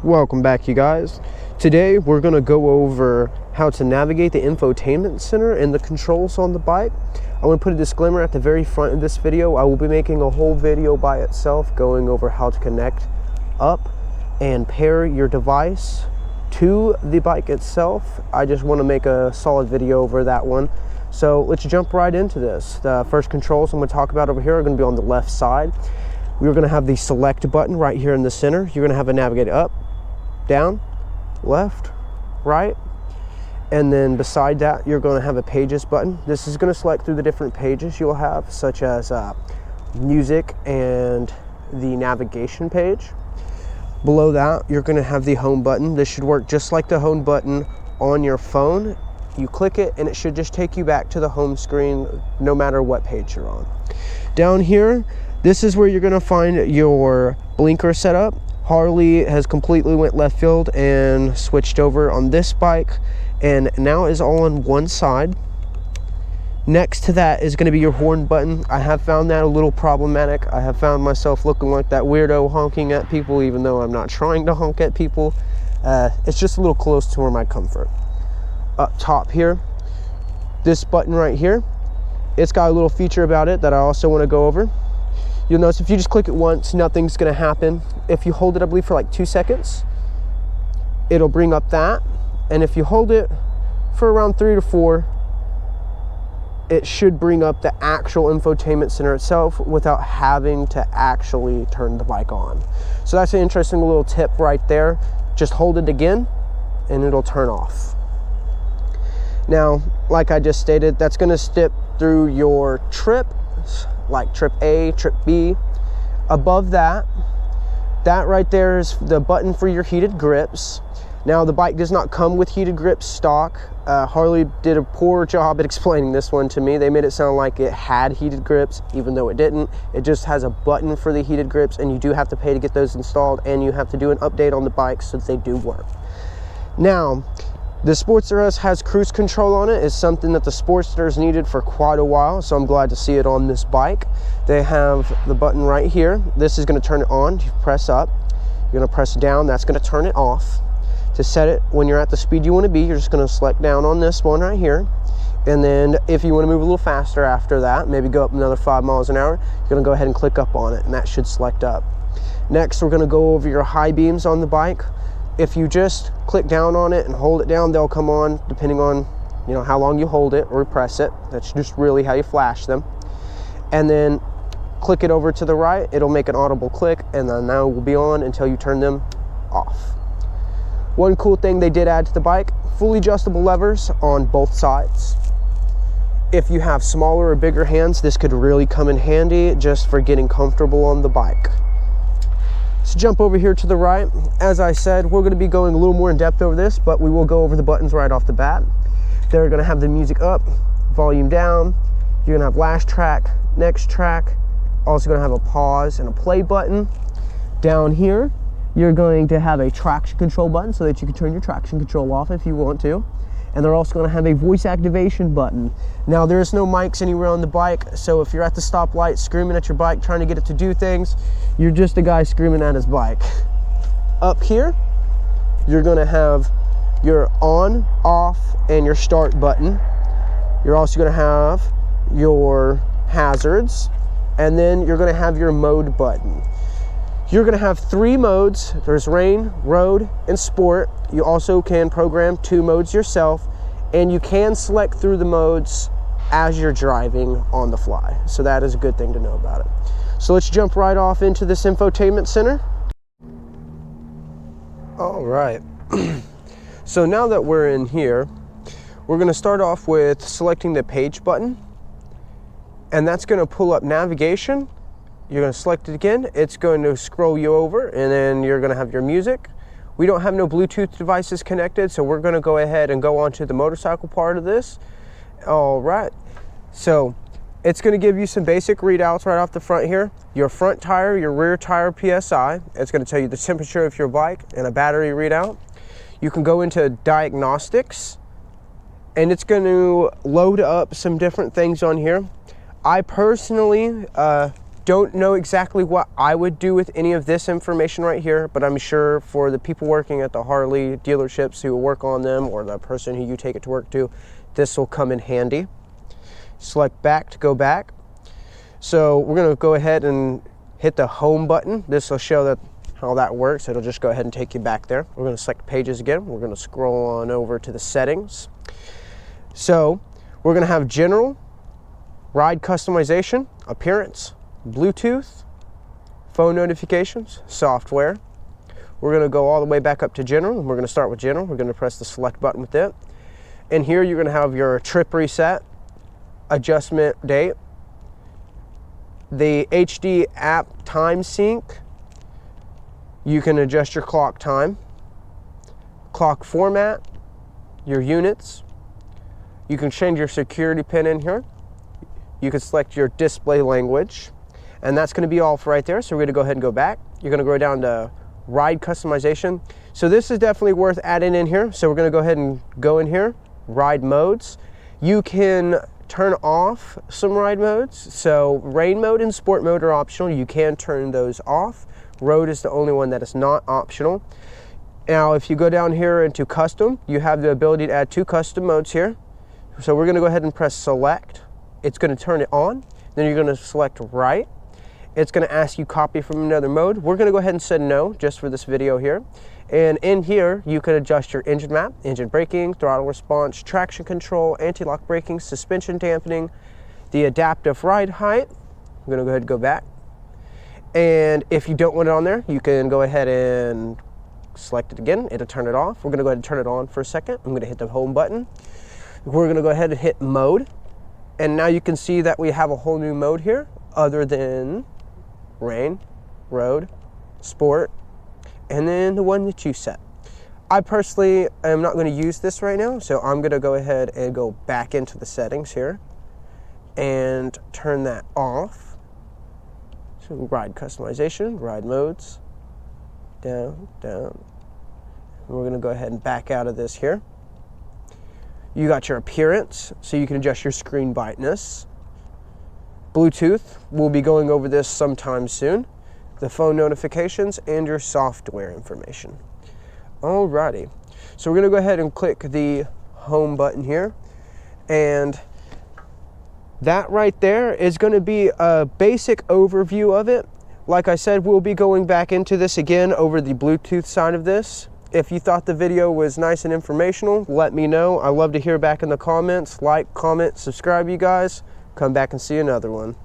Welcome back, you guys. Today we're going to go over how to navigate the infotainment center and the controls on the bike. I want to put a disclaimer at the very front of this video. I will be making a whole video by itself going over how to connect up and pair your device to the bike itself. I just want to make a solid video over that one. So let's jump right into this. The first controls I'm going to talk about over here are going to be on the left side. We're going to have the select button right here in the center. You're going to have a navigate up, down, left, right, and then beside that you're going to have a pages button. This is going to select through the different pages you'll have, such as music and the navigation page. Below that you're going to have the home button. This should work just like the home button on your phone. You click it and it should just take you back to the home screen no matter what page you're on. Down here, this is where you're going to find your blinker setup. Harley has completely went left field and switched over on this bike and now is all on one side. Next to that is going to be your horn button. I have found that a little problematic. I have found myself looking like that weirdo honking at people, even though I'm not trying to honk at people. It's just a little close to where my comfort. Up top here, this button right here, it's got a little feature about it that I also want to go over. You'll notice if you just click it once, nothing's going to happen. If you hold it, I believe, for like 2 seconds, it'll bring up that. And if you hold it for around 3 to 4, it should bring up the actual infotainment center itself without having to actually turn the bike on. So that's an interesting little tip right there. Just hold it again and it'll turn off. Now, like I just stated, that's going to step through your trip, like trip A, trip B. Above that right there is the button for your heated grips. Now, the bike does not come with heated grips stock. Harley did a poor job at explaining this one to me. They made it sound like it had heated grips, even though it didn't. It just has a button for the heated grips, and you do have to pay to get those installed, and you have to do an update on the bike so that they do work. Now, the Sportster S has cruise control on it. It's something that the Sportsters needed for quite a while, so I'm glad to see it on this bike. They have the button right here. This is going to turn it on. You press up. You're going to press down. That's going to turn it off. To set it when you're at the speed you want to be, you're just going to select down on this one right here. And then if you want to move a little faster after that, maybe go up another 5 miles an hour, you're going to go ahead and click up on it, and that should select up. Next, we're going to go over your high beams on the bike. If you just click down on it and hold it down, they'll come on depending on, you know, how long you hold it or press it. That's just really how you flash them. And then click it over to the right, it'll make an audible click, and then now it will be on until you turn them off. One cool thing they did add to the bike, fully adjustable levers on both sides. If you have smaller or bigger hands, this could really come in handy just for getting comfortable on the bike. Let's jump over here to the right. As I said, we're going to be going a little more in depth over this, but we will go over the buttons right off the bat. They're going to have the music up, volume down. You're going to have last track, next track. Also going to have a pause and a play button. Down here, you're going to have a traction control button so that you can turn your traction control off if you want to. And they're also going to have a voice activation button. Now, there's no mics anywhere on the bike, so if you're at the stoplight screaming at your bike trying to get it to do things, you're just a guy screaming at his bike. Up here, you're going to have your on, off, and your start button. You're also going to have your hazards, and then you're going to have your mode button. You're going to have 3 modes. There's rain, road, and sport. You also can program 2 modes yourself, and you can select through the modes as you're driving on the fly. So that is a good thing to know about it. So let's jump right off into this infotainment center. All right. So now that we're in here, we're going to start off with selecting the page button, and that's going to pull up navigation. You're going to select it again. It's going to scroll you over, and then you're going to have your music. We don't have no Bluetooth devices connected, so we're going to go ahead and go on to the motorcycle part of this. All right. So it's going to give you some basic readouts right off the front here. Your front tire, your rear tire PSI. It's going to tell you the temperature of your bike and a battery readout. You can go into diagnostics, and it's going to load up some different things on here. I personally Don't know exactly what I would do with any of this information right here, but I'm sure for the people working at the Harley dealerships who work on them, or the person who you take it to work to, this will come in handy. Select back to go back. So we're going to go ahead and hit the home button. This will show that how that works. It'll just go ahead and take you back there. We're going to select pages again. We're going to scroll on over to the settings. So we're going to have general, ride customization, appearance, Bluetooth, phone notifications, software. We're going to go all the way back up to general, and we're going to start with general. We're going to press the select button with it. And here you're going to have your trip reset, adjustment date, the HD app time sync. You can adjust your clock time, clock format, your units. You can change your security pin in here. You can select your display language. And that's going to be all for right there. So we're going to go ahead and go back. You're going to go down to ride customization. So this is definitely worth adding in here. So we're going to go ahead and go in here, ride modes. You can turn off some ride modes. So rain mode and sport mode are optional. You can turn those off. Road is the only one that is not optional. Now, if you go down here into custom, you have the ability to add 2 custom modes here. So we're going to go ahead and press select. It's going to turn it on. Then you're going to select right. It's going to ask you copy from another mode. We're going to go ahead and say no just for this video here. And in here, you can adjust your engine map, engine braking, throttle response, traction control, anti-lock braking, suspension dampening, the adaptive ride height. I'm going to go ahead and go back. And if you don't want it on there, you can go ahead and select it again. It'll turn it off. We're going to go ahead and turn it on for a second. I'm going to hit the home button. We're going to go ahead and hit mode. And now you can see that we have a whole new mode here other than rain, road, sport, and then the one that you set. I personally am not going to use this right now, so I'm going to go ahead and go back into the settings here and turn that off. So ride customization, ride modes, down, down. And we're going to go ahead and back out of this here. You got your appearance, so you can adjust your screen brightness. Bluetooth, we'll be going over this sometime soon. The phone notifications and your software information. Alrighty, so we're going to go ahead and click the home button here. And that right there is going to be a basic overview of it. Like I said, we'll be going back into this again over the Bluetooth side of this. If you thought the video was nice and informational, let me know. I love to hear back in the comments. Like, comment, subscribe, you guys. Come back and see another one.